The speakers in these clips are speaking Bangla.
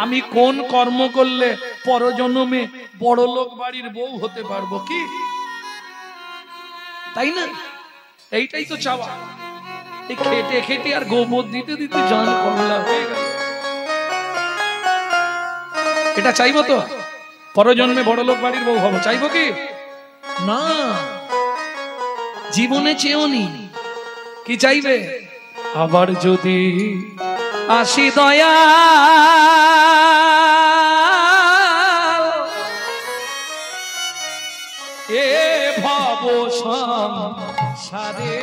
আমি কোন কর্ম করলে পরজন্মে বড় লোক বাড়ির বউ হতে পারবো, কি তাই না? এইটাই তো চাওয়া। এই খেটে খেটে আর গোবর দিতে দিতে জান কমলা হয়ে গেল। এটা চাইবো তো পরজন্মে বড় লোক বাড়ির বউ হবো, চাইবো কি না? জীবনে চেয়েওনি, কি চাইবে? আবার যদি আসি দয়া এ ভব সংসারে,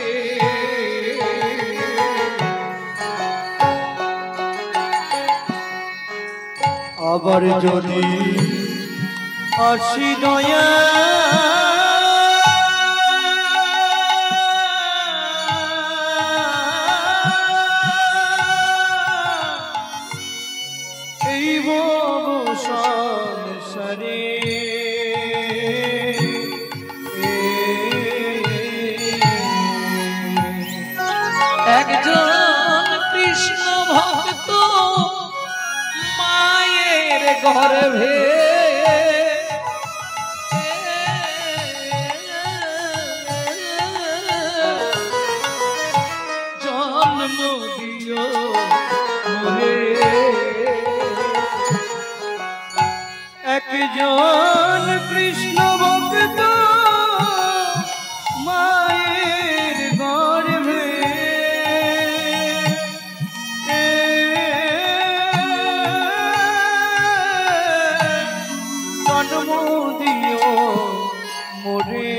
আবার যদি আসি দয়া এই ভব সংসারে, একজন কৃষ্ণ ভক্ত মায়ের গর্ভে জন্ম দিও মোরে, একজন কৃষ্ণ ভক্ত মায়ের গর্ভে জন্ম দিও মোরে।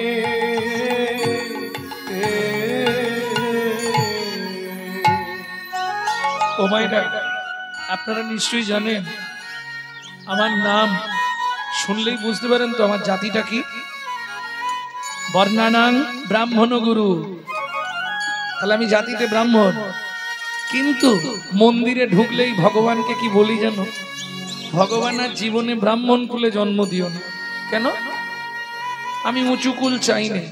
ও মাইরা, আপনারা নিশ্চয়ই জানেন আমার নাম শুনলেই বুঝতে পারেন তো আমার জাতিটা কি। বর্ণানাং ব্রাহ্মণ গুরু, তাহলে আমি জাতিতে ব্রাহ্মণ। কিন্তু মন্দিরে ঢুকলেই ভগবানকে কি বলি জানো? ভগবান আর জীবনে ব্রাহ্মণ কুলে জন্ম দিও না। কেন? আমি উঁচু কুল চাই না।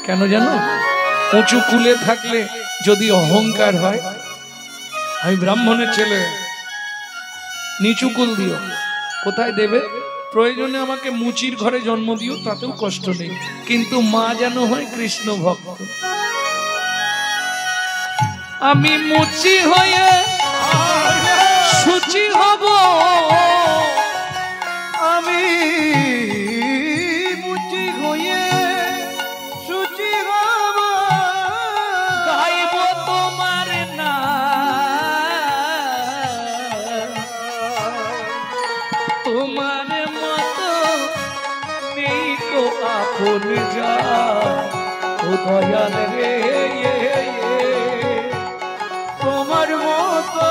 কেন জানো? উঁচু কুলে থাকলে যদি অহংকার হয়, আমি ব্রাহ্মণের ছেলে, নিচু কুল দিও। কোথায় দেবে? প্রয়োজনে আমাকে মুচির ঘরে জন্ম দিও, তাতেও কষ্ট নেই, কিন্তু মা যেন হয় কৃষ্ণ ভক্ত। আমি মুচি হয়ে সুচি হব, আমি মুচি হয়ে সুচি হব, গাইব তোমার নাম, তোমার মতো নেই কো আপন যা, ও দয়াল রে, তোমার মতো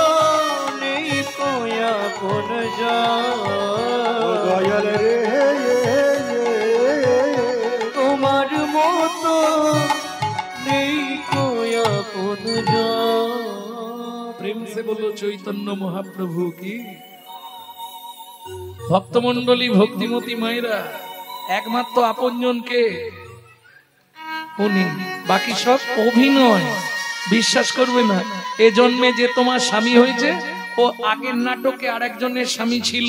নেই কোয়া কোন যা, দয়াল রে, তোমার মতো নেই কোয়া কোন যা। প্রেম সে বলো চৈতন্য মহাপ্রভু কি। ভক্তমন্ডলী, ভক্তিমতী মায়েরা, একমাত্র আপনজনকে উনি, বাকি সব অভিনয়। বিশ্বাস করবে না, এ জন্মে যে তোমার স্বামী হয়েছে ও আগের নাটকে আরেকজনের স্বামী ছিল,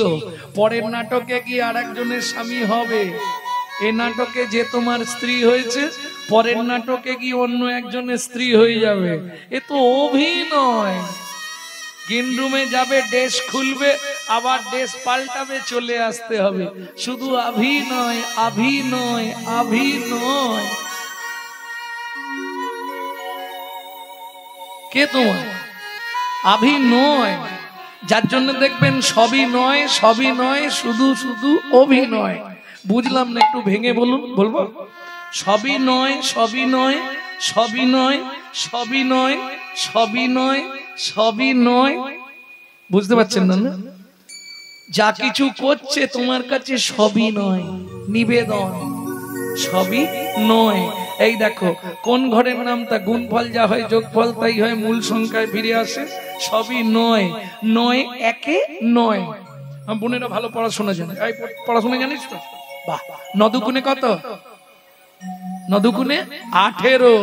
পরের নাটকে গিয়ে আরেকজনের স্বামী হবে। এ নাটকে যে তোমার স্ত্রী হয়েছে, পরের নাটকে গিয়ে অন্য একজনের স্ত্রী হয়ে যাবে। এ তো অভিনয়। গ্রিন রুমে যাবে, ড্রেস খুলবে, আবার ড্রেস পাল্টাবে, চলে আসতে হবে। শুধু অভিনয়, অভিনয়, অভিনয়। কে তোমার? অভিনয়। যার জন্য দেখবেন সবই নয়, সবই নয়, শুধু শুধু অভিনয়। বুঝলাম না, একটু ভেঙে বলুন। বলবো সবই নয়, সবই নয়, সবই নয়, সবই নয়, সবই নয়, সবই নয়। বুঝতে পারছেন না? যা কিছু করছে তোমার কাছে সবই নয়, নিবেদন, সবই নয়। এই দেখো, কোন ঘরের নামটা গুণফল যা হয় যোগফল তাই হয়, মূল সংখ্যায় ফিরে আসে। সবই নয়, নয় একে নয়। আমার বোনেরা ভালো পড়াশোনা জানে। এই পড়াশোনা জানিস তো? বাহ। নদুকুনে কত? নদুকুনে 18।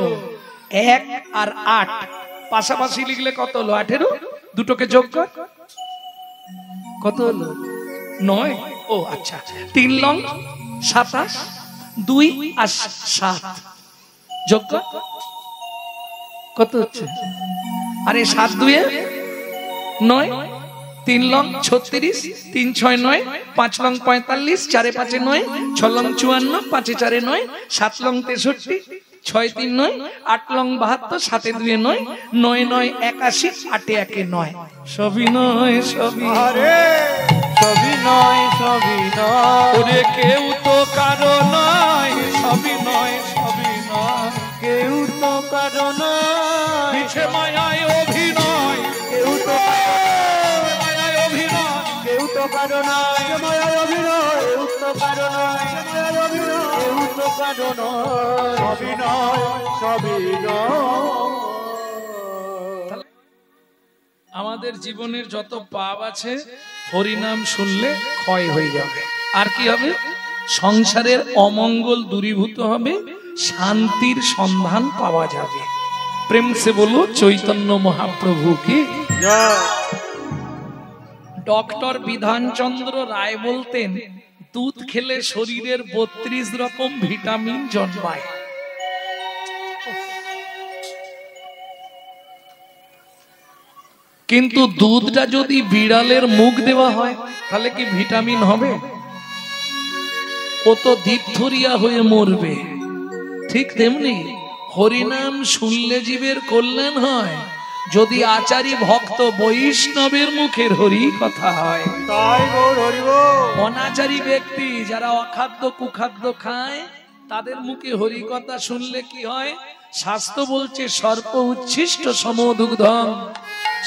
1 আর 8 পাশাপাশি লিখলে কত হলো? 18। দুটোকে যোগ কর, কত হলো? 9। ও আচ্ছা, 3 লং 27, 2 আর 7 যোগ কত হচ্ছে? আরে 7 2 9, 3 long 36, 3 6 9, 5 long 45, 4 5 9, 6 long 54, 5 4 9, 7 long 63, 6 3 9, 8 long 72, 7 2 9, 9 9 81, 8 1 9। সবই নয় সবই, আরে সবই নয় সবই নয়, ওরে কেউ তো কারো নয়, সবই নয় সবই নয়, কেউ তো কারো নয়, পিছে মায়ায় অভিনয়, কেউ তো মায়ায় অভিনয়, কেউ তো কারো নয়, মায়ার অভিনয়, কেউ তো কারো নয়, মায়ার অভিনয়, কেউ তো কারো নয়, সবই নয় সবই নয়। আমাদের জীবনের যত পাপ আছে হরিনাম শুনলে ক্ষয় হয়ে যাবে। আর কি হবে? সংসারের অমঙ্গল দূরীভূত হবে, শান্তির সন্ধান পাওয়া যাবে। প্রেম সে বলো চৈতন্য মহাপ্রভু কি। ডক্টর বিধানচন্দ্র রায় বলতেন, দুধ খেলে শরীরের 32 রকম ভিটামিন জন্মায়। কিন্তু দুধটা যদি বিড়ালের মুখ দেওয়া হয় তাহলে কি ভিটামিন হবে? ও তো দিপথরিয়া হয়ে মরবে। ঠিক তেমনি হরিনাম শুনলে জীবের কল্যাণ হয়, যদি আচারী ভক্ত বৈষ্ণবের মুখের হরি কথা হয়। তাই গৌর হরি বল। অনাচারী ব্যক্তি যারা অখাদ্য কুখাদ্য খায় তাদের মুখে হরি কথা শুনলে কি হয়? শাস্ত্র বলছে সর্প উচ্ছিষ্ট সমদুগ্ধম,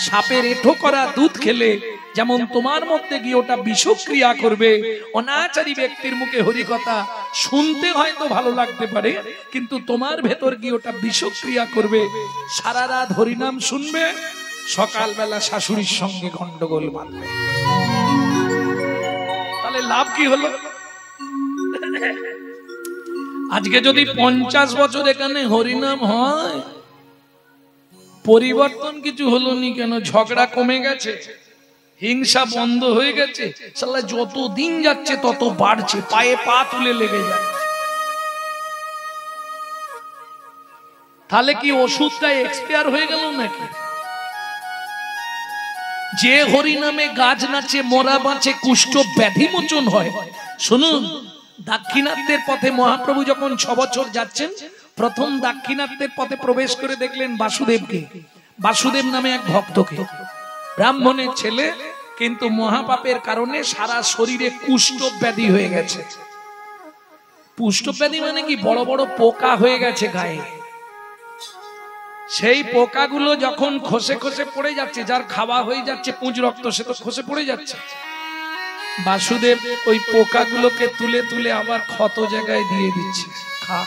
সাপের এঁঠো করা দুধ খেলে যেমন তোমার মধ্যে গিয়ে ওটা বিষক্রিয়া করবে, অনাচারী ব্যক্তির মুখে হরি কথা শুনতে হয়তো ভালো লাগতে পারে, কিন্তু তোমার ভেতর গিয়ে ওটা বিষক্রিয়া করবে। সারা রাত হরিনাম শুনবে, সকালবেলা শাশুড়ির সঙ্গে গন্ডগোল বাঁধবে। তাহলে লাভ কি হলো? আজকে যদি 50 বছর এখানে হরিনাম হয়, পরিবর্তন কিছু হলো নি কেন? ঝগড়া কমে গেছে, হিংসা বন্ধ হয়ে গেছে, শালা যত দিন যাচ্ছে তত বাড়ছে, পায়ে পা তুলে লেগে যাচ্ছে। তাহলে কি ওষুধটা এক্সপায়ার হয়ে গেল নাকি? যে হরিনামে গাছ নাচে, মরা বাঁচে, কুষ্ঠ ব্যাধি মোচন হয়। শুনুন, দাক্ষিণাত্যের পথে মহাপ্রভু যখন 6 বছর যাচ্ছেন, প্রথম দাক্ষিণাত্যের পথে প্রবেশ করে দেখলেন বাসুদেবকে, বাসুদেব নামে এক ভক্তকে, ব্রাহ্মণের ছেলে, কিন্তু মহাপাপের কারণে সারা শরীরে কুষ্ঠ ব্যাধি হয়ে গেছে। কুষ্ঠ ব্যাধি মানে কি? বড় বড় পোকা হয়ে গেছে গায়ে। সেই পোকাগুলো যখন খসে খসে পড়ে যাচ্ছে, যার খাওয়া হয়ে যাচ্ছে পুঁজ রক্ত, সে তো খসে পড়ে যাচ্ছে। বাসুদেব ওই পোকাগুলোকে তুলে তুলে আবার ক্ষত জায়গায় দিয়ে দিচ্ছে, খা।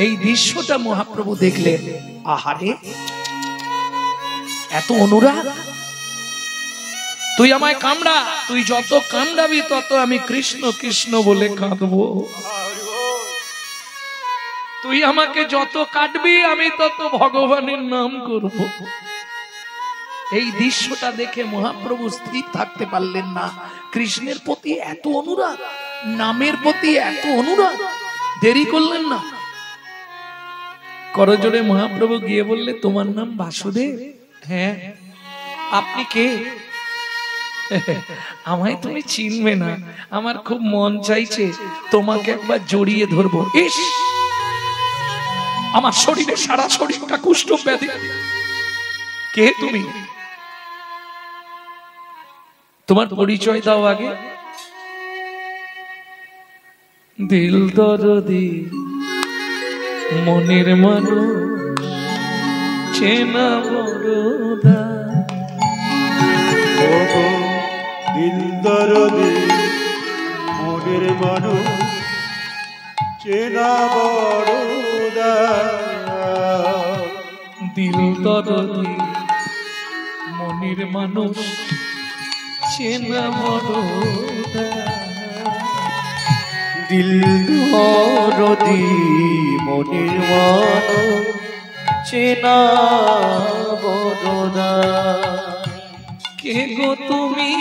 এই দৃশ্যটা মহাপ্রভু দেখলেন, আহারে এত অনুরাগ, তুই আমায় কামড়া, তুই যত কামড়াবি তত আমি কৃষ্ণ কৃষ্ণ বলে কাঁদবো, তুই আমাকে যত কাটবি আমি তত ভগবানের নাম করব। এই দৃশ্যটা দেখে মহাপ্রভু স্থির থাকতে পারলেন না। কৃষ্ণের প্রতি এত অনুরাগ, নামের প্রতি এত অনুরাগ, দেরি করলেন না। করজোড়ে মহাপ্রভু গিয়ে বললে, তোমার নাম বাসুদেব? হ্যাঁ। আপনি কে? আমায় তুমি চিনবে না, আমার খুব মন চাইছে তোমাকে একবার জড়িয়ে ধরবো। ইস, আমার শরীরে সারা শরীরটা কুষ্ঠ ব্যাধি। কে তুমি? তোমার পরিচয় দাও আগে। দিল দরদি মনের মানুষ চেনা বড়দা, দিল দরদি মনের মানুষ চেনা বড়দা, দিল দরদি মনের মানুষ চেনা বড়দা, দিল দরদি মনের মানুষ চেনা বড়দা। কে গো তুমি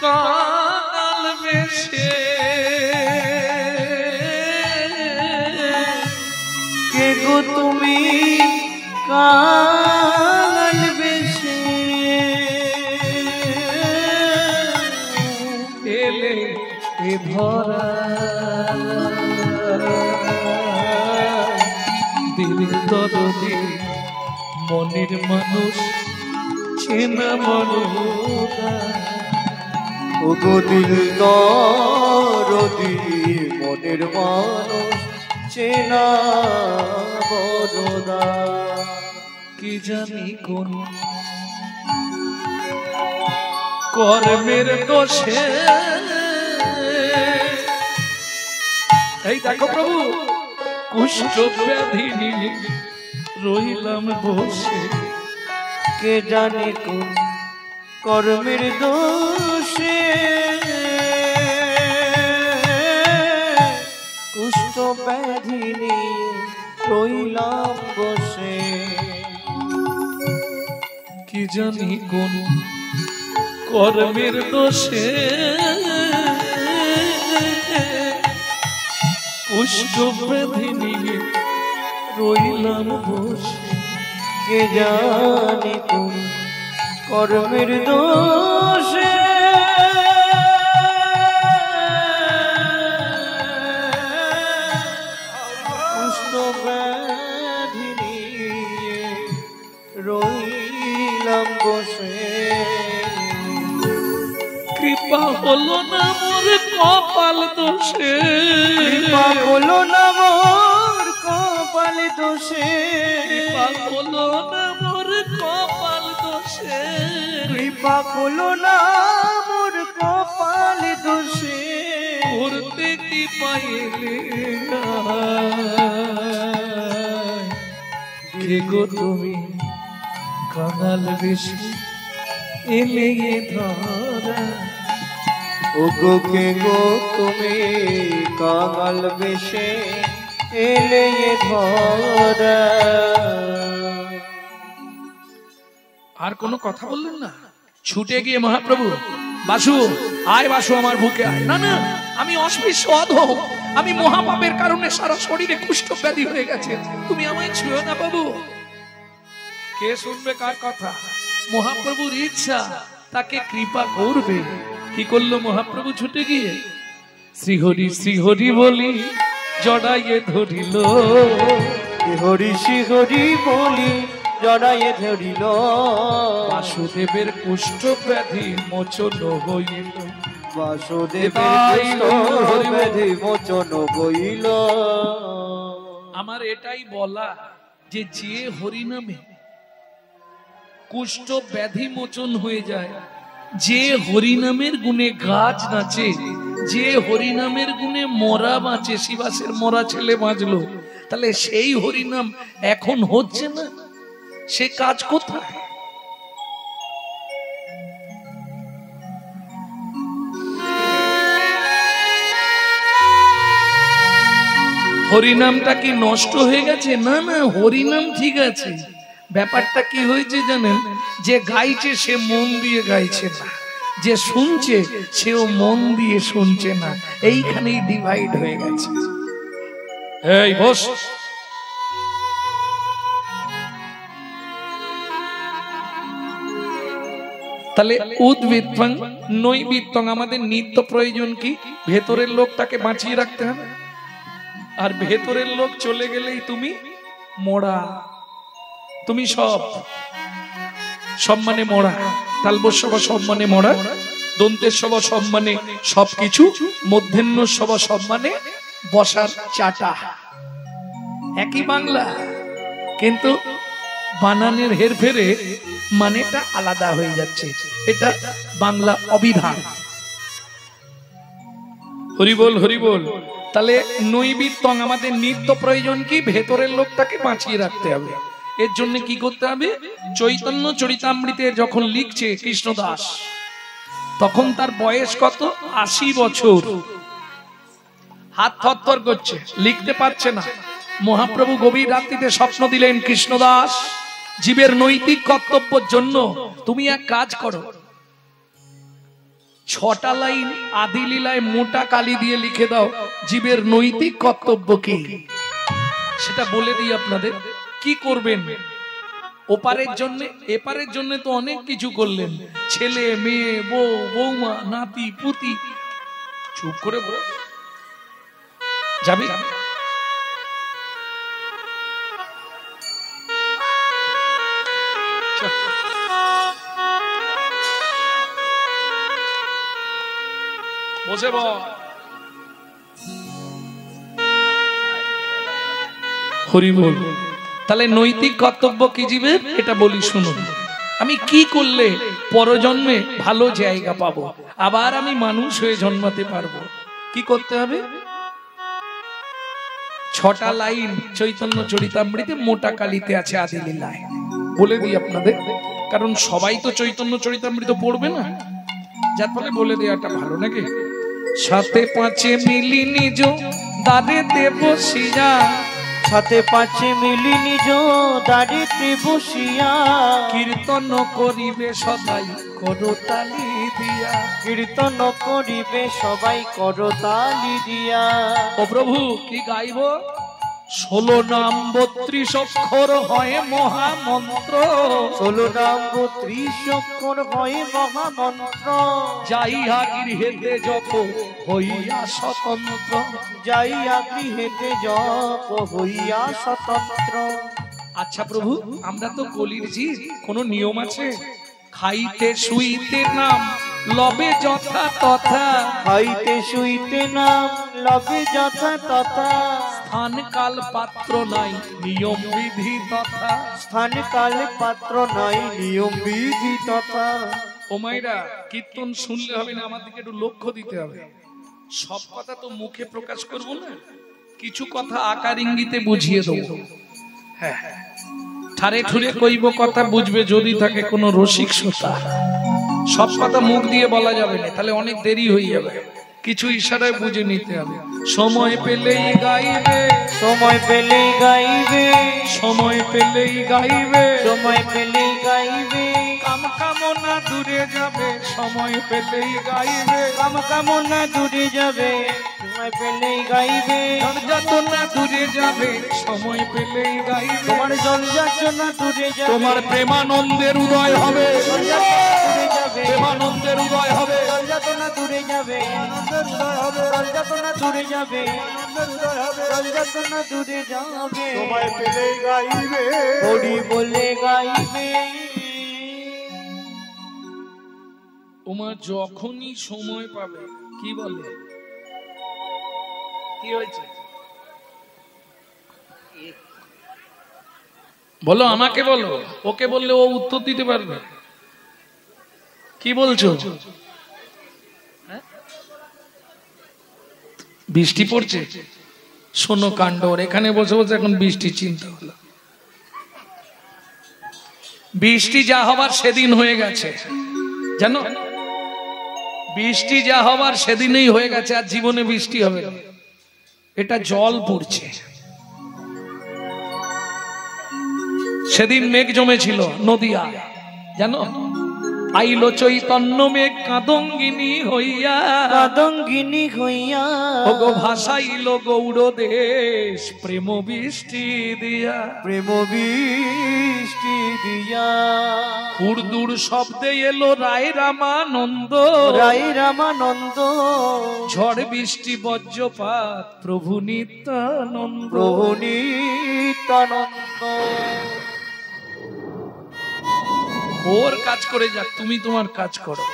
কাঙাল বেশে, কে গো তুমি কাঙাল বেশে, এলে এ ধরা দিলের দরদি মনের মানুষ চেনা বড়। ও গো দিল দরদি মনের মানুষ চেনা বড়দা। কি জানি কোন কর্মের দোষে, এই দেখো প্রভু কুষ্ঠ ব্যাধি নিয়ে রইলাম বসে। কে জানে কোন কর্মের দোষে কুষ্ঠ ব্যাধি নিয়ে রইলাম বসে। কি জানি কোন কর্মের দোষে কুষ্ঠ ব্যাধি নিয়ে রইলাম বসে। কে জানে কোন কর্মের দোষে কুষ্ঠ ব্যাধি নিয়ে রইলাম বসে। কৃপা হলো না মোর কপাল দোষে, কৃপা হলো না মোর কপাল দোষে, কৃপা হলো না মোর কপাল দোষে, কৃপা হলো না মোর কপাল দোষে। করতে কি পাইলে কে গো তুমি কাঙাল বেশি, এলে এ ধরা। ও গো কে গো তুমি কাঙাল বেশে, এলে এ ধরা। আর কোনো কথা বললেন না? ছুটে গিয়ে মহাপ্রভু, বাসু আয়, বাসু আমার বুকে আয়। না না, আমি অস্পৃশ্য অধম, আমি মহাপাপের কারণে সারা শরীরে কুষ্ঠ ব্যাধি হয়ে গেছে, তুমি আমায় ছুঁয়ো না বাবু। কে শুনবে কার কথা? মহাপ্রভুর ইচ্ছা তাকে কৃপা করবে। কি করলো মহাপ্রভু? ছুটে গিয়ে শ্রীহরি শ্রীহরি বলি জড়াইয়ে ধরিল, হরি শ্রী বলি জড়াইয়ে ধরিল। বাসুদেবের কুষ্ঠ ব্যাধি মোচন হইল, বাসুদেবের কুষ্ঠ ব্যাধি মোচন হইল। আমার এটাই বলা যে যে হরিনামে কুষ্ঠ ব্যাধি মোচন হয়ে যায়, যে হরিনামের গুণে গাছ নাচে, যে হরিনামের গুণে মরা বাঁচে, শিবাসের মরা ছেলে বাঁচলো, তাহলে সেই হরিনাম এখন হচ্ছে না, সে কাজ কোথায়? হরিনামটা কি নষ্ট হয়ে গেছে? না না, হরিনাম ঠিক আছে। ব্যাপারটা কি হয়েছে জানেন? যে গাইছে সে মন দিয়ে গাইছে না, যে শুনছে সেও মন দিয়ে শুনছে না, এইখানেই ডিভাইড হয়ে গেছে। এই বস, তাহলে উদ্বৃত্তং নৈবৃত্তং, আমাদের নিত্য প্রয়োজন কি? ভেতরের লোকটাকে বাঁচিয়ে রাখতে হবে, আর ভেতরের লোক চলে গেলেই তুমি মরা, তুমি সব সম্মানে মরা। তালবস্যব সম্মানে মরা, দন্তের সব সম্মানে সবকিছু, মধ্যাহ্ন সব সম্মানে বসার চাটা। একই বাংলা, কিন্তু বানানের হেরফেরে মানেটা আলাদা হয়ে যাচ্ছে। এটা বাংলা অবিধান। হরিবোল হরিবোল। তাহলে নৈবিত্তং, আমাদের নিত্য প্রয়োজন কি? ভেতরের লোকটাকে বাঁচিয়ে রাখতে হবে। এর জন্য কি করতে হবে? চৈতন্য চরিতামৃতে যখন লিখছে কৃষ্ণদাস, তখন তার বয়স কত? ৮০ বছর। হাত থরথর করছে, লিখতে পারছে না। মহাপ্রভু গভীর রাত্রিতে স্বপ্ন দিলেন, কৃষ্ণদাস জীবের নৈতিক কর্তব্যের জন্য তুমি এক কাজ করো, 6টা লাইন আদি লীলায় মোটা কালি দিয়ে লিখে দাও জীবের নৈতিক কর্তব্য কি, সেটা বলে দিই আপনাদের। কি করবেন? ওপারের জন্য এপারের জন্য তো অনেক কিছু করলেন, ছেলে মেয়ে বউ বৌমা নাতি পুতি, চুপ করে যাবি? বসে বল। হরি বল। তাহলে নৈতিক কর্তব্য কি জীবের, এটা বলি শুনুন। আমি কি করলে পরজন্মে ভালো জায়গা পাবো, আবার আমি মানুষ হয়ে জন্মাতে পারবো, কি করতে হবে? 6টা লাইন চৈতন্য চরিতামৃতে মোটা কালিতে আছে আদি লীলায়, বলে দিই আপনাদের, কারণ সবাই তো চৈতন্য চরিতামৃত পড়বে না, যার ফলে বলে দেওয়াটা ভালো নাকি। 7 5 মিলি নিজ দাঁড়িতে বসিয়া, 7 5 মিলি নিজ দাঁড়িতে বসিয়া, কীর্তন করিবে সদাই করতালি দিয়া, কীর্তন করিবে সবাই করতালি দিয়া। ও প্রভু কি গাইব? 16 নাম 32 অক্ষর হয় মহামন্ত্র, 16 নাম 32 অক্ষর হয় মহামন্ত্র, যাইয়া গৃহেতে জপ হইয়া স্বতন্ত্র, যাইয়া গৃহেতে জপ হইয়া স্বতন্ত্র। আচ্ছা প্রভু, আমরা তো কলির জীব, কোনো নিয়ম আছে? খাইতে শুইতে নাম লবে যথা তথা, খাইতে শুইতে নাম লবে যথা তথা, স্থান কাল পাত্র নাই নিয়ম বিধি তথা, স্থান কাল পাত্র নাই নিয়ম বিধি তথা। ও মাইরা, কীর্তন শুনলে হবে না, আমার দিকে একটু লক্ষ্য দিতে হবে। সব কথা তো মুখে প্রকাশ করব না, কিছু কথা আকার ইঙ্গিতে বুঝিয়ে দেবো। হ্যাঁ, ঠারে ঠুরে কইব কথা বুঝবে যদি থাকে কোনো রসিক শ্রোতা। সব কথা মুখ দিয়ে বলা যাবে না, তাহলে অনেক দেরি হয়ে যাবে, কিছু ইশারায় বুঝে নিতে হবে। সময় পেলেই গাইবে, সময় পেলেই গাইবে, সময় পেলেই গাইবে, সময় পেলেই গাইবে, কাম কামনা দূরে যাবে, সময় পেলেই গাইবে, কাম কামনা দূরে যাবে, সময় পেলেই গাইবে, নির্যাতনা দূরে যাবে, সময় পেলেই গাইবে, তোমার জল যাচনা দূরে যাবে, তোমার প্রেমানন্দের উদয় হবে, দূরে যাবে, প্রেমানন্দের উদয় হবে, জল যাচনা দূরে যাবে, আনন্দের উদয় হবে, জল যাচনা দূরে যাবে, আনন্দের উদয় হবে, জল যাচনা দূরে যাবে, সময় পেলেই গাইবে, হরি বলে গাইবে। ওমা যখনই সময় পাবে, কি বলে, কি হয়েছে বলো, আমাকে বলো, ওকে বললে ও উত্তর দিতে পারবে। কি বলছো? বৃষ্টি পড়ছে, শোনো কাণ্ড, এখানে বসে বসে এখন বৃষ্টি চিন্তা হলো। বৃষ্টি যা হবার সেদিন হয়ে গেছে, জানো, বৃষ্টি যা হবার সেদিনই হয়ে গেছে, আর জীবনে বৃষ্টি হবে না, এটা জল পড়ছে। সেদিন মেঘ জমেছিল নদিয়া, জানো, আইলো চৈতন্য মেঘ কাদঙ্গিনী হইয়া, কাদঙ্গিনী হইয়া, ওগো ভাসাইল গৌড় দেশ প্রেম বৃষ্টি দিয়া, প্রেম বৃষ্টি দিয়া, হুড়দুর শব্দে এলো রায় রামানন্দ, রায় রামানন্দ, ঝড় বৃষ্টি বজ্রপাত প্রভু নিত্যানন্দ, প্রভু নিত্যানন্দ। ওর কাজ করে যাক, তুমি তোমার কাজ করো।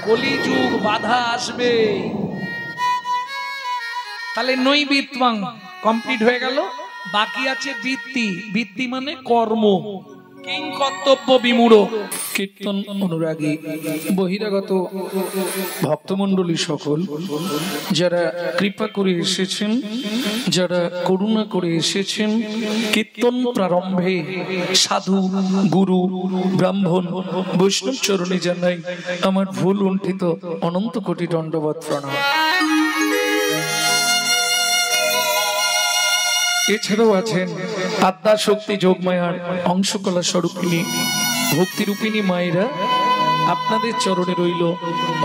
কলিযুগ বাধা আসবে। তাহলে নৈবিত্বাং কমপ্লিট হয়ে গেল, বাকি আছে বৃত্তি। বৃত্তি মানে কর্ম। কিং কর্তব্য বিমূঢ় কীর্তন অনুরাগী বহিরাগত ভক্তমণ্ডলী সকল, যারা কৃপা করে এসেছেন, যারা করুণা করে এসেছেন, কীর্তন প্রারম্ভে সাধু গুরু ব্রাহ্মণ বৈষ্ণব চরণে জানাই আমার ভুল লুণ্ঠিত অনন্ত কোটি দণ্ডবৎ প্রণাম। এছাড়াও আছেন আদ্যা শক্তি যোগমায়ার অংশকলা স্বরূপিণী ভক্তিরূপিণী মায়েরা। আপনাদের চরণে রইল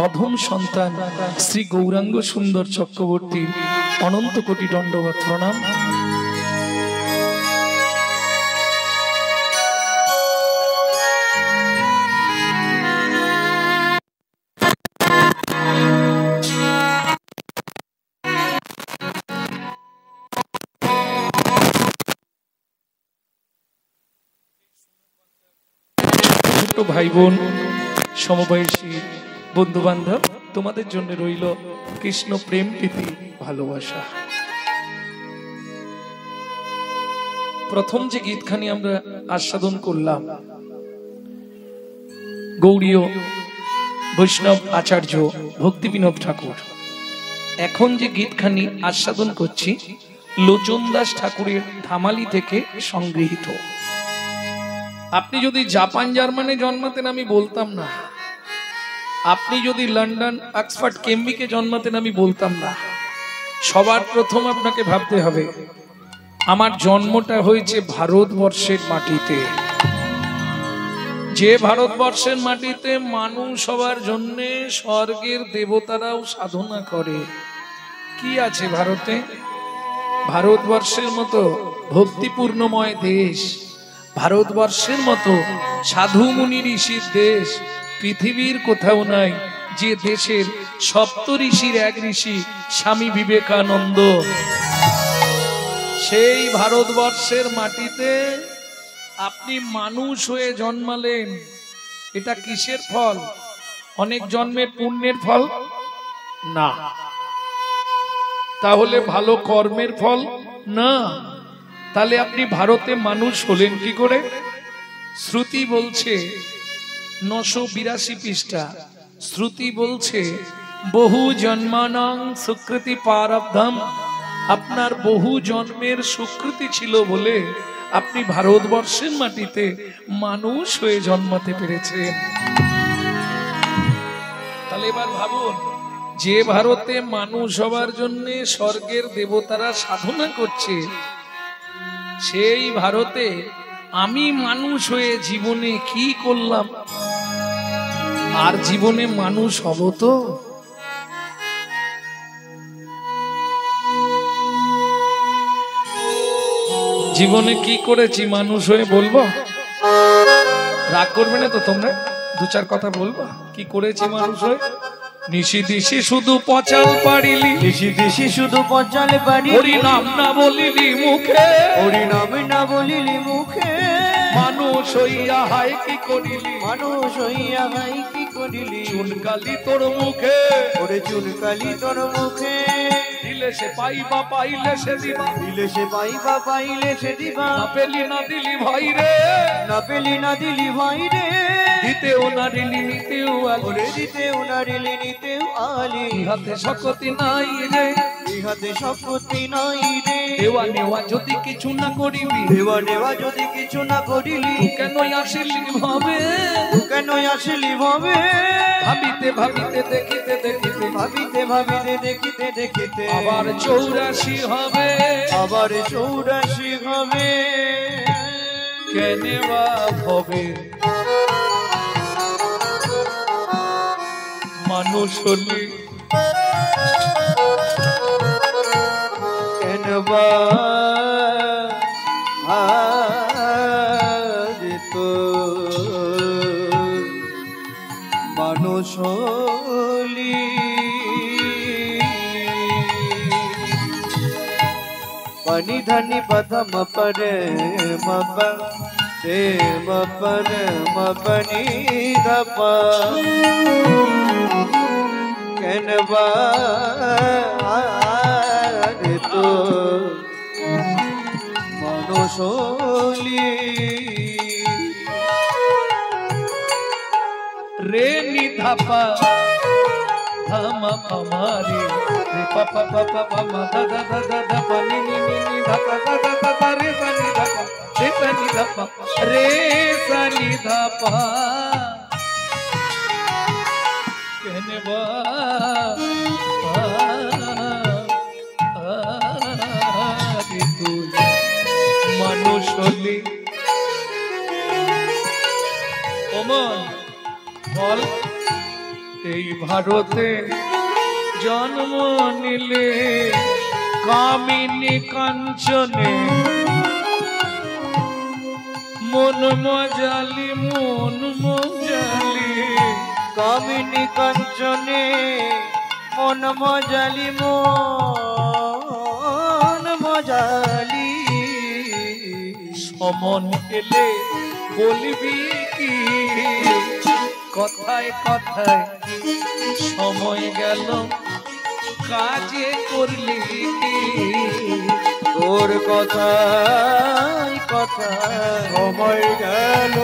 অধম সন্তান শ্রী গৌরাঙ্গ সুন্দর চক্রবর্তী অনন্ত কোটি দণ্ডবত প্রণাম। ভাই বোন, সমবয়সী বন্ধু বান্ধব, তোমাদের জন্য রইল কৃষ্ণ প্রেম প্রীতি ভালোবাসা। প্রথম যে গীতখানি আমরা আস্বাদন করলাম গৌড়ীয় বৈষ্ণব আচার্য ভক্তি বিনোদ ঠাকুর। এখন যে গীতখানি আস্বাদন করছি লোচন দাস ঠাকুরের ধামালি থেকে সংগৃহীত। আপনি যদি জাপান জার্মানে জন্মাতেন আমি বলতাম না, আপনি যদি লন্ডন অক্সফোর্ড কেমব্রিজে জন্মাতেন আমি বলতাম না। সবার প্রথম আপনাকে ভাবতে হবে আমার জন্মটা হয়েছে ভারতবর্ষের মাটিতে, যে ভারতবর্ষের মাটিতে মানুষ সবার জন্য স্বর্গের দেবতারাও সাধনা করে। কি আছে ভারতে? ভারতবর্ষের মতো ভক্তিপূর্ণময় দেশ, ভারতবর্ষের মতো সাধু মুনি ঋষির দেশ পৃথিবীর কোথাও নাই, যে দেশের সপ্ত ঋষির এক ঋষি স্বামী বিবেকানন্দ। সেই ভারতবর্ষের মাটিতে আপনি মানুষ হয়ে জন্মালেন, এটা কিসের ফল? অনেক জন্মের পুণ্যের ফল না, তাহলে ভালো কর্মের ফল না। তাহলে আপনি ভারতে মানুষ হলেন কি করে? শ্রুতি বলছে 982 পৃষ্ঠা, শ্রুতি বলছে বহু জন্মানাং সুকৃতি প্রারব্ধম, আপনার বহু জন্মের সুকৃতি ছিল বলে আপনি ভারতবর্ষের মাটিতে মানুষ হয়ে জন্মাতে পেরেছেন। তাহলে এবার ভাবুন, যে ভারতে মানুষ হবার জন্য স্বর্গের দেবতারা সাধনা করছে, সেই ভারতে আমি মানুষ হয়ে জীবনে কি করলাম? আর জীবনে মানুষ হব তো? জীবনে কি করেছি মানুষ হয়ে বলবো? রাগ করবে না তো তোমরা? দু চার কথা বলবো কি করেছি মানুষ হয়ে। নিশি দিশি শুধু পচাল পারিলি, নিশি দিশি শুধু পচাল পারিলি, হরি নাম না বলিলি মুখে, হরি নাম না বলিলি মুখে, মানুষ হইয়া হাই কি করিলি, মানুষ হইয়া হাই কি করিলি, চুনকালি তোর মুখে, ওরে চুনকালি তোর মুখে, দিলে সে পাইবা পাইলে সে দিবা, দিলে সে পাইবা পাইলে সে দিবা, না পেলি না দিলি ভাই রে, না পেলি না দিলি ভাই রে, দিতেও না দিলি নিতেও ওরে দিতেও না দিলি নিতেও আলি, ইহাতে শক্তি নাই রে, ইহাতে শক্তি নাই রে, দেওয়া নেওয়া যদি কিছু না করিবি, দেওয়া নেওয়া যদি কিছু না করিলি, কেন আসিলি ভাবে, কেন আসিলি ভাবে, ভাবিতে ভাবিতে দেখিতে দেখিতে, ভাবিতে ভাবিতে দেখিতে দেখিতে, আবার 84 হবে, আবার 84 হবে, কেনে বা হবে মানুষ হলি, কেন বা তো মানুষ হলি, পানি ধানি প্রথম পরে মপ রে মপর মপনি ধপ, কেন বা তো মানুষ হলি, রে নি ধাপা ধামা পামারি রে পাপা পাপা পামা দাদা দাদা ধাপা নি নি নি নি ধাপা দাদা দাদা রে সানি ধাপা রে সানি ধাপা রে সানি ধাপা, কেনে বা তুই বল এই ভারতে জন্ম নিলে কামিনী কাঞ্চনে মন মজালি মন মজালি কামিনী কাঞ্চনে মন মজালি মন মজালি সমন এলে বলবি কি কথায় কথায় সময় গেল কাজে করলি কি তোর কথায় কথায় সময় গেল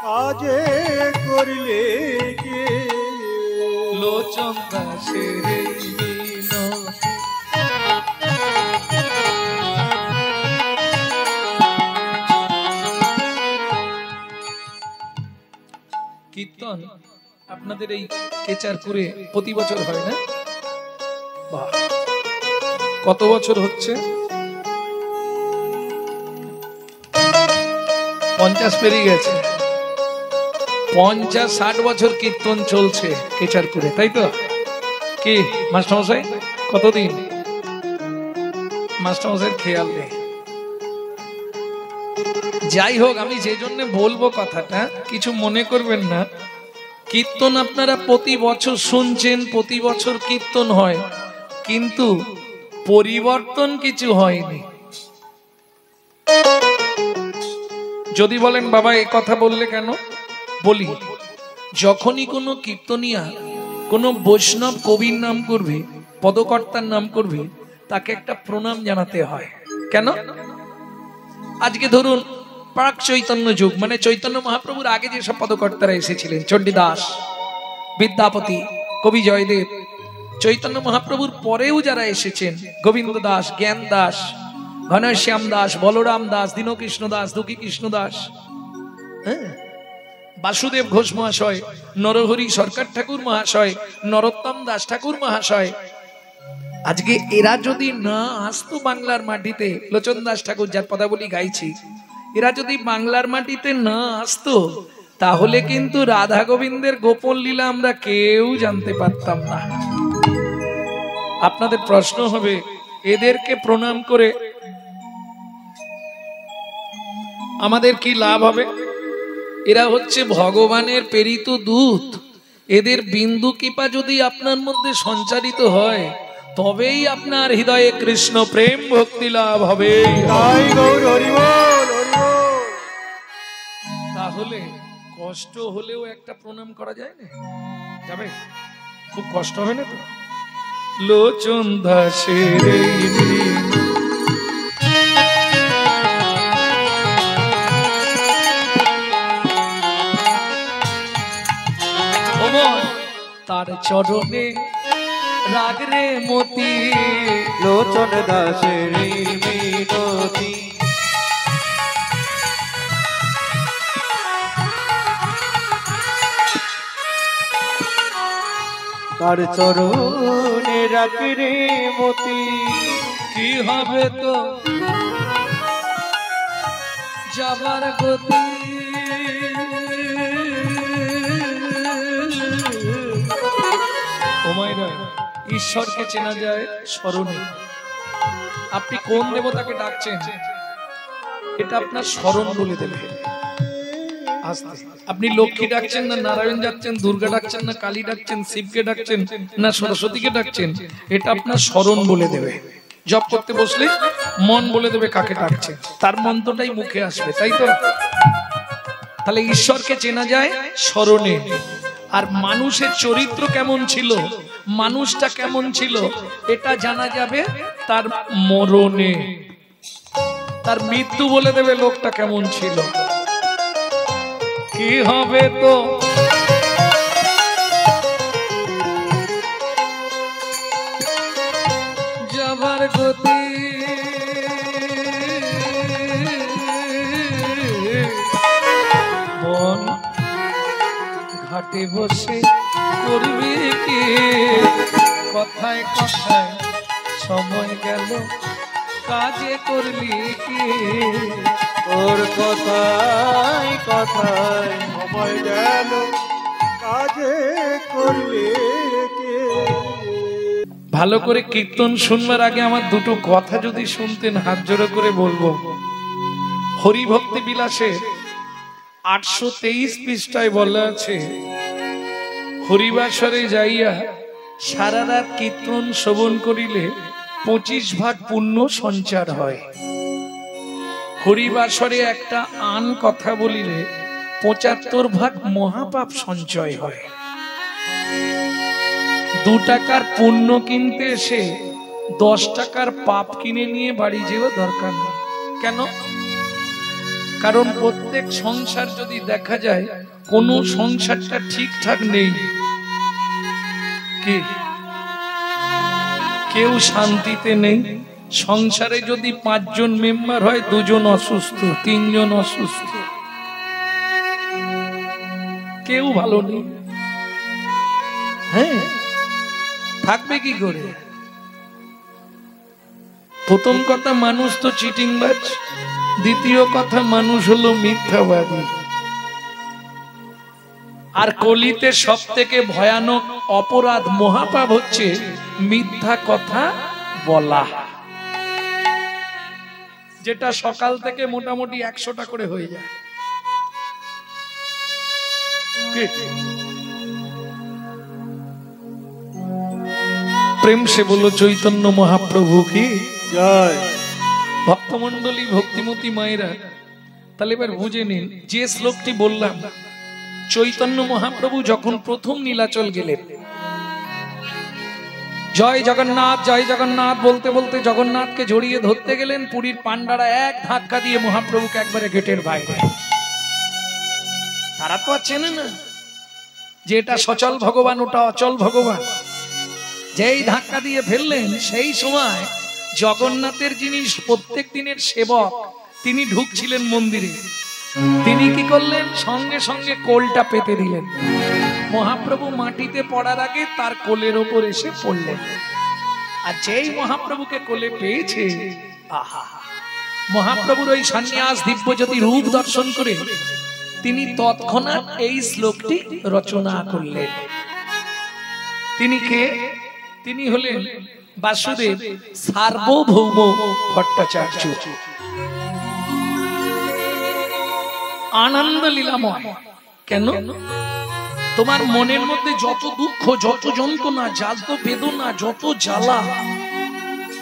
কাজে করলে কি লোচন দাসের মিনতি কীর্তন আপনাদের এই কেচারপুরে প্রতি বছর হয় না? বাহ, কত বছর হচ্ছে? 50 পেরিয়ে গেছে। 50-60 বছর কীর্তন চলছে কেচারপুরে, তাই তো? কি মাস্টারমশাই কতদিন? মাস্টারমশাইয়ের খেয়াল নেই। যাই হোক, আমি যে জন্য বলবো কথাটা, কিছু মনে করবেন না। কীর্তন আপনারা প্রতি বছর শুনছেন, প্রতি বছর কীর্তন হয়, কিন্তু পরিবর্তন কিছু হয়নি। যদি বলেন বাবা এ কথা বললে কেন, বলি যখনই কোনো কীর্তনিয়া কোনো বৈষ্ণব কবির নাম করবে, পদকর্তার নাম করবে, তাকে একটা প্রণাম জানাতে হয়। কেন? আজকে ধরুন প্রাক চৈতন্য যুগ, মানে চৈতন্য মহাপ্রভুর আগে যেসব পদকর্তারা এসেছিলেন, চণ্ডীদাস, বিদ্যাপতি, কবি জয়দেব, চৈতন্য মহাপ্রভুর পরেও যারা এসেছেন, গোবিন্দ দাস, জ্ঞান দাস, ঘনশ্যাম দাস, বলরাম দাস, দীনকৃষ্ণ দাস, দুঃখী কৃষ্ণ দাস, বাসুদেব ঘোষ মহাশয়, নরহরি সরকার ঠাকুর মহাশয়, নরোত্তম দাস ঠাকুর মহাশয়, আজকে এরা যদি না আসতো বাংলার মাটিতে, লোচন দাস ঠাকুর যার পদাবলী গাইছি, এরা যদি বাংলার মাটিতে না আসতো, তাহলে কিন্তু রাধা গোবিন্দের গোপন লীলা আমরা কেউ জানতে পারতাম না। আপনাদের প্রশ্ন হবে, এদেরকে প্রণাম করে আমাদের কি লাভ হবে? এরা হচ্ছে ভগবানের প্রেরিত দূত। এদের বিন্দু কৃপা যদি আপনার মধ্যে সঞ্চারিত হয়, তবেই আপনার হৃদয়ে কৃষ্ণ প্রেম ভক্তি লাভ হবে। তাহলে কষ্ট হলেও একটা প্রণাম করা যায় না? যাবে? খুব কষ্ট হবে না তো? লোচন দাসের তার চরণে রাগরে মতি, লোচন দাসের মিনতি, তার চরণে রাগরে মতি, কি হবে তো যাবার গতি, ঈশ্বরকে চেনা যায় স্মরণে। আপনি কোন দেবতাকে ডাকছেন এটা আপনার স্মরণ বলে দেবে। আপনি লক্ষ্মী ডাকছেন না নারায়ণ ডাকছেন, দুর্গা ডাকছেন না কালী ডাকছেন, শিবকে ডাকছেন না সরস্বতীকে ডাকছেন, এটা আপনার স্মরণ বলে দেবে। জপ করতে বসলে মন বলে দেবে কাকে ডাকছে, তার মন্ত্রটাই মুখে আসবে, তাই তো? তাহলে ঈশ্বরকে চেনা যায় স্মরণে। আর মানুষের চরিত্র কেমন ছিল, মানুষটা কেমন ছিল, এটা জানা যাবে তার মরণে। তার মৃত্যু বলে দেবে লোকটা কেমন ছিল। কি হবে তো যাবার গতি, মন ঘাটে বসে করবে কি, কথায় কথায় সময় গেল কাজে করলি কি, তোর কথায় কথায় সময় গেল কাজে আমাকে করলে কে। ভালো করে কীর্তন শুনবার আগে আমার দুটো কথা যদি শুনতেন হাত জোড়ো করে বলবো। হরিভক্তি বিলাসে 823 পৃষ্ঠায় বলা আছে, হরিবাসরে যাইয়া সারা রাত কীর্তন শ্রবণ করিলে 25 ভাগ পুণ্য সঞ্চার হয়। হরিবাসরে একটা আন কথা বলিলে 75 ভাগ মহাপাপ সঞ্চয় হয়। 2 টাকার পুণ্য কিনতে এসে 10 টাকার পাপ কিনে নিয়ে বাড়ি যাওয়া দরকার নেই। কেন? কারণ প্রত্যেক সংসার যদি দেখা যায় কোন সংসারটা ঠিকঠাক নেই, কি কেউ শান্তিতে নেই। সংসারে যদি 5 জন মেম্বার হয় 2 জন অসুস্থ, 3 জন অসুস্থ, কেউ ভালো নেই। হ্যাঁ, থাকবে কি করে? প্রথম কথা, মানুষ তো চিটিংবাজ। দ্বিতীয় কথা, মানুষ হলো মিথ্যাবাদী। আর কলিতে সব থেকে ভয়ানক অপরাধ, মহাপাপ হচ্ছে মিথ্যা কথা বলা, যেটা সকাল থেকে মোটামুটি 100টা করে হয়ে যায়। প্রেম সে বলো চৈতন্য মহাপ্রভু কি জয়। ভক্তমন্ডলী, ভক্তিমতী মায়েরা, তাহলে এবার বুঝে নিন, যে শ্লোকটি বললাম, চৈতন্য মহাপ্রভু যখন প্রথম নীলাচল গেলেন, জয় জগন্নাথ জয় জগন্নাথ বলতে বলতে জগন্নাথকে জড়িয়ে ধরতে গেলেন, পুরীর পান্ডারা এক ধাক্কা দিয়ে মহাপ্রভুকে একবারে গেটের বাইরে। তারা তো আর চেনে না যে এটা সচল ভগবান, ওটা অচল ভগবান। যেই ধাক্কা দিয়ে ফেললেন, সেই সময় জগন্নাথের যিনি প্রত্যেক দিনের সেবক, তিনি ঢুকছিলেন মন্দিরে। তিনি কি করলেন? সঙ্গে সঙ্গে কোলটা পেতে দিলেন। মহাপ্রভু মাটিতে পড়ার আগে তার কোলের ওপর এসে পড়লেন। আর যেই মহাপ্রভুকে কোলে পেয়েছে, আহা, মহাপ্রভুর ওই সন্ন্যাস দিব্যজ্যোতি রূপ দর্শন করে তিনি তৎক্ষণাৎ এই শ্লোকটি রচনা করলেন। তিনি কে? তিনি হলেন বাসুদেব সার্বভৌম ভট্টাচার্য। আনন্দ লীলাময়। কেন? তোমার মনের মধ্যে যত দুঃখ, যত যন্ত্রণা, যত বেদনা, যত জ্বালা,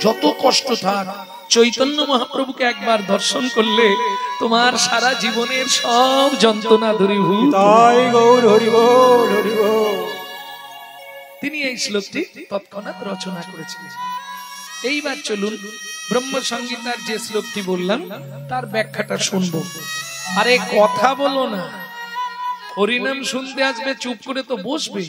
যত কষ্ট থাক, চৈতন্য মহাপ্রভুকে একবার দর্শন করলে তোমার সারা জীবনের সব যন্ত্রণা দূরীভূত। তাই গৌর হরি বল, হরি বল। তিনি এই শ্লোকটি তৎক্ষণাৎ রচনা করেছিলেন। এইবার চলুন ব্রহ্ম সংহিতার যে শ্লোকটি বললাম তার ব্যাখ্যাটা শুনবো। আরে কথা বলো না, হরিনাম শুনতে আসবে, চুপ করে তো বসবে।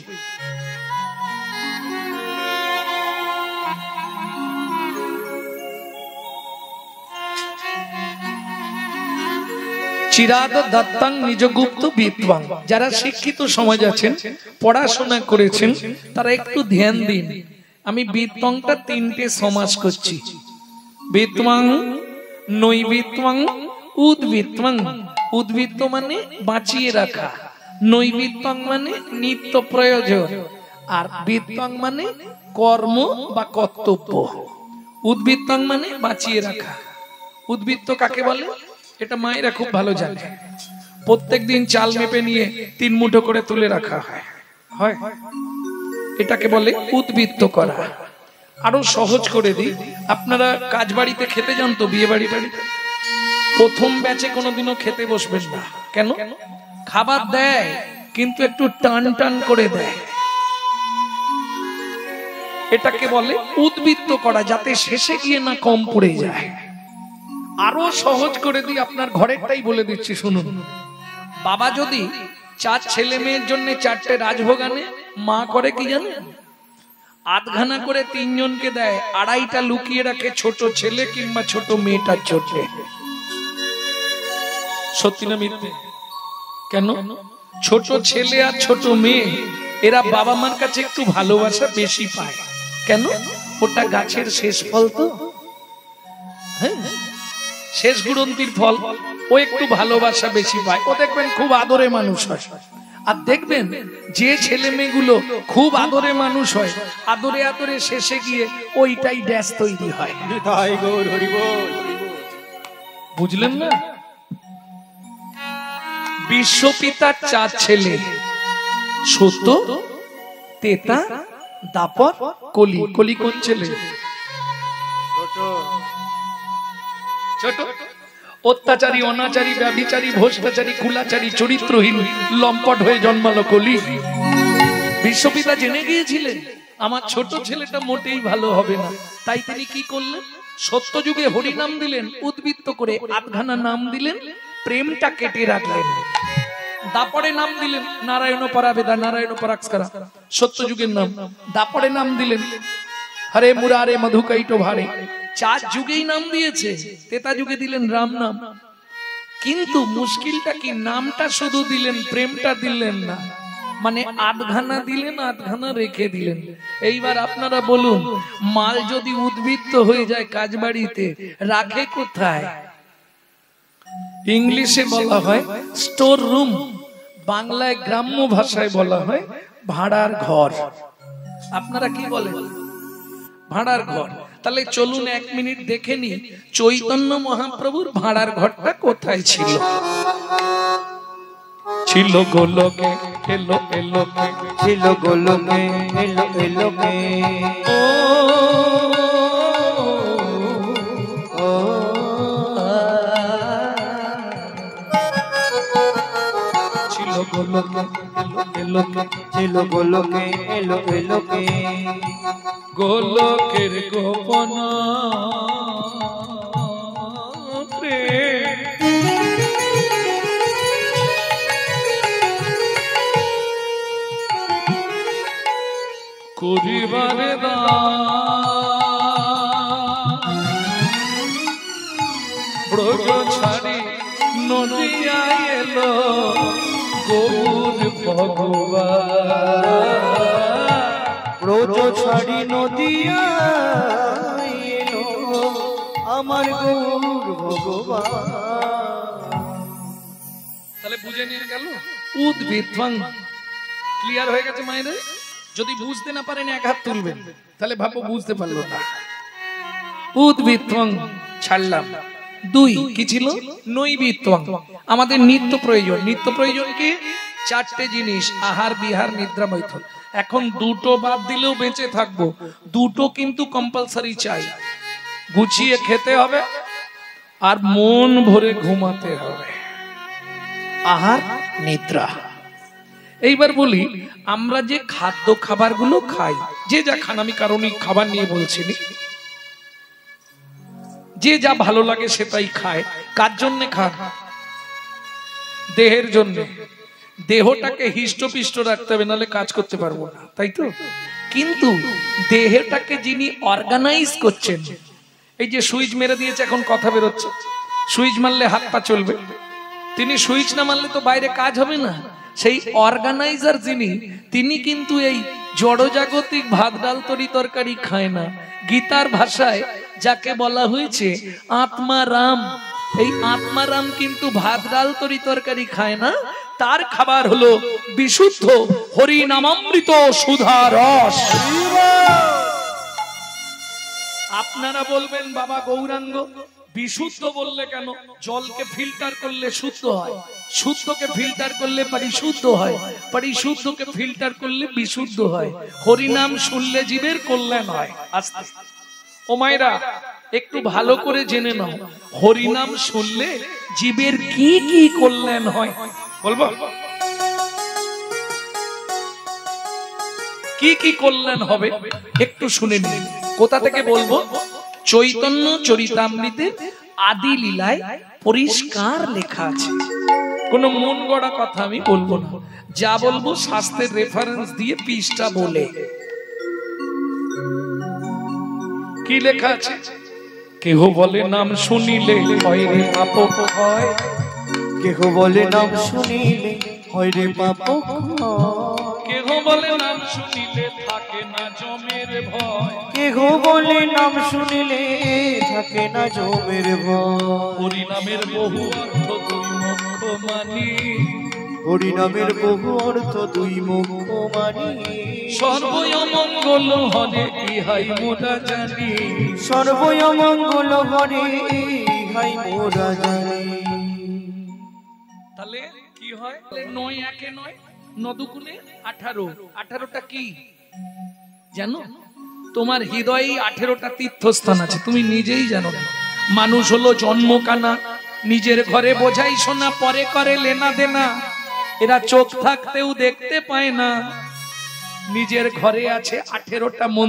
চিরাদ দত্তাং নিজগুপ্ত বিদ্বাং। যারা শিক্ষিত সমাজ আছেন, পড়াশোনা করেছেন, তারা একটু ধ্যান দিন। আমি বিদ্বাংটা 3টে সমাস করছি। বিদ্বাং, নৈবিদ্বাং, উদ্বৃত্তাং। উদ্বৃত্ত মানে বাঁচিয়ে রাখা, নৈবিদ্বাং মানে নিত্য প্রয়োজন, আর বিদ্বাং মানে কর্ম বা কর্তব্য। উদ্বৃত্তাং মানে বাঁচিয়ে রাখা। উদ্বৃত্ত কাকে বলে? এটা মায়েরা খুব ভালো জানে। প্রত্যেকদিন চাল মেপে নিয়ে 3 মুঠো করে তুলে রাখা হয়, এটাকে বলে উদ্বৃত্ত করা। আরো সহজ করে দিই, আপনারা কাজ বাড়িতে খেতে যান তো, বিয়ে বাড়ি বাড়িতে, প্রথম ব্যাচে কোনোদিনও খেতে বসবেন না। কেন? খাবার দেয় কিন্তু একটু টান টান করে দেয়। এটাকে বলে উদ্বৃত্ত করা, যাতে শেষে গিয়ে না কম পড়ে যায়। আরো সহজ করে দিই, আপনার ঘরেরটাই বলে দিচ্ছি শুনুন। বাবা যদি 4 ছেলে মেয়ের জন্য 4টে রাজভোগ আনে, মা করে কি জানেন? আধখানা করে 3 জনকে দেয়, 2.5টা লুকিয়ে রাখে ছোট ছেলে কিংবা ছোট মেয়েটার জন্য। সত্যি না মিথ্যে? কেন? ছোট ছেলে আর ছোট মেয়ে এরা বাবা মার কাছে একটু ভালোবাসা বেশি পায়। কেন? ওটা গাছের শেষ ফল তো, হ্যাঁ, শেষ গুড়ন্তির ফল, ও একটু ভালোবাসা বেশি পায়। ও দেখবেন খুব আদরে মানুষ হয়। আর দেখবেন যে ছেলে মেয়েগুলো খুব আদরে মানুষ হয়, আদরে আদরে শেষে গিয়ে ওইটাই ড্যাশ তৈরি হয়। বুঝলেন না? বিশ্বপিতার 4 ছেলে, সত্য, তেতা, দাপর, কলি। কলি কোন ছেলে? ছোট। অত্যাচারী, অনাচারী, ব্যভিচারী, ভ্রষ্টাচারী, কুলাচারী, চরিত্রহীন, লম্পট হয়ে জন্মালো কলি। বিশ্বপিতা জেনে গিয়েছিলেন আমার ছোট ছেলেটা মোটেই ভালো হবে না, তাই তিনি কি করলেন? সত্য যুগে হরিনাম দিলেন, উদ্বৃত্ত করে 8খানা নাম দিলেন, প্রেমটা কেটে রাখলেন। দাপরে নাম দিলেন নারায়ণ পরাবেদা, নারায়ণ পরাক্ষরা, সত্য যুগের নাম। দাপরে নাম দিলেন হরে মুরারে মধুকৈট ভারে, 4 যুগেই নাম দিয়েছে। তেতা যুগে দিলেন রাম নাম। কিন্তু মুশকিলটা কি, নামটা শুধু দিলেন, প্রেমটা দিলেন না। মানে 8খানা দিলেন, 8খানা রেখে দিলেন। এইবার আপনারা বলুন, মাল যদি উদ্বৃত্ত হয়ে যায় কাজ বাড়িতে, রাখে কোথায়? ইংলিশে বলা হয় স্টোর রুম, বাংলায় গ্রাম্য ভাষায় বলা হয় ভাড়ার ঘর। আপনারা কি বলেন? ভাড়ার ঘর। তাহলে চলুন 1 মিনিট দেখে নি চৈতন্য মহাপ্রভুর ভাড়ার ঘরটা কোথায় ছিল। ছিল গোলকে এলো এলোকে, ছিল গোলকে এলো এলোকে, ও ছিল গোলকে এলো এলোকে, ছিল গোলকে এলো এলোকে, গোলকের গোপন প্রেম করিবারে ব্রজ ছাড়ি নদিয়া এলো গৌর ভগবান, ব্রজ ছাড়ি নদিয়া এলো আমার গৌর ভগবান। তাহলে বুঝে নিয়ে গেল উদ্ভিদ। ক্লিয়ার হয়ে গেছে মায়েদের? যদি বুঝতে না পারেন 1 হাত তুলবেন, তাহলে ভাবো বুঝতে পারলো না। উদ্ভিদ ছাড়লাম। 2 কি ছিল? নৈবিত্ব, আমাদের নিত্য প্রয়োজন। নিত্য প্রয়োজন কি? 4টে জিনিস, আহার, বিহার, নিদ্রা, মৈথুন। এখন 2টো বাদ দিলেও বেঁচে থাকবো, 2টো কিন্তু কম্পালসারি চাই। গুছিয়ে খেতে হবে আর মন ভরে ঘুমাতে হবে। আহার, নিদ্রা। এইবার বলি, আমরা যে খাদ্য খাবারগুলো খাই, যে যা খান, আমি কারণই খাবার নিয়ে বলছি, যে যা ভালো লাগে সেটাই খায়। কার জন্য খান? দেহের জন্য। দেহটাকে হিষ্টপিষ্ট রাখতে হবে, নাহলে কাজ করতে পারবো না, তাই তো? কিন্তু দেহটাকে যিনি অর্গানাইজ করছেন, এই যে সুইচ মেরে দিয়েছে, এখন কথা বেরোচ্ছে, সুইচ মারলে হাত পা চলবে, তিনি সুইচ না মারলে তো বাইরে কাজ হবে না। সেই অর্গানাইজার যিনি, তিনি কিন্তু এই জড়জাগতিক ভাত ডাল তরি তরকারি খায় না। গীতার ভাষায় যাকে বলা হয়েছে আত্মারাম, এই আত্মারাম কিন্তু ভাত ডাল তরি তরকারি খায় না। তার খাবার হলো বিশুদ্ধ হরি নামামৃত সুধা রস। আপনারা বলবেন বাবা গৌরাঙ্গ বিশুদ্ধ বললে কেন? জলকে ফিল্টার করলে শুদ্ধ হয়, শুদ্ধকে ফিল্টার করলে পরিশুদ্ধ হয়, পরিশুদ্ধকে ফিল্টার করলে বিশুদ্ধ হয়। হরিনাম শুনলে জীবের কল্যাণ হয়। আস্তে ও মায়েরা একটু ভালো করে জেনে নাও, হরিনাম শুনলে জীবের কি কি কল্যাণ হয় বলবো? কি কি কল্যাণ হবে একটু শুনে নিন। কোথা থেকে বলবো? চৈতন্য চরিতামৃতে আদি লীলায় পরিষ্কার লেখা আছে। কোন মন গড়া কথা আমি বলবো না, যা বলবো শাস্ত্রের রেফারেন্স দিয়ে পৃষ্ঠা বলে। কি লেখা আছে? কেহ বলে নাম শুনিলে হয় রে পাপ হয়, কেহ বলে নাম শুনিলে হয় রে পাপ, কেহ বলে নাম শুনিলে থাকে না জমের ভয়, কেহ বলে নাম শুনিলে থাকে না জমের ভয়। হরি নামের বহু অর্থ তুই মুখ্য মানি, হরি নামের বহু অর্থ দুই মুখ মানি সর্বমঙ্গল হরে ইহাই মোরা জানি সর্বমঙ্গল হরে ইহাই মোরা জানি। তাহলে কি হয়? ৯ একে ৯ নদুকুনে 18 18টা কি জানো? তোমার হৃদয়ে 18টা তীর্থস্থান আছে, তুমি নিজেই জানো না। মানুষ হলো জন্মকানা, নিজের ঘরে বোঝাই শোনা, পরে করে লেনা দেনা। এরা চোখ থাকতেও দেখতে পায় না, নিজের ঘরে আছে 18টা মন্দির।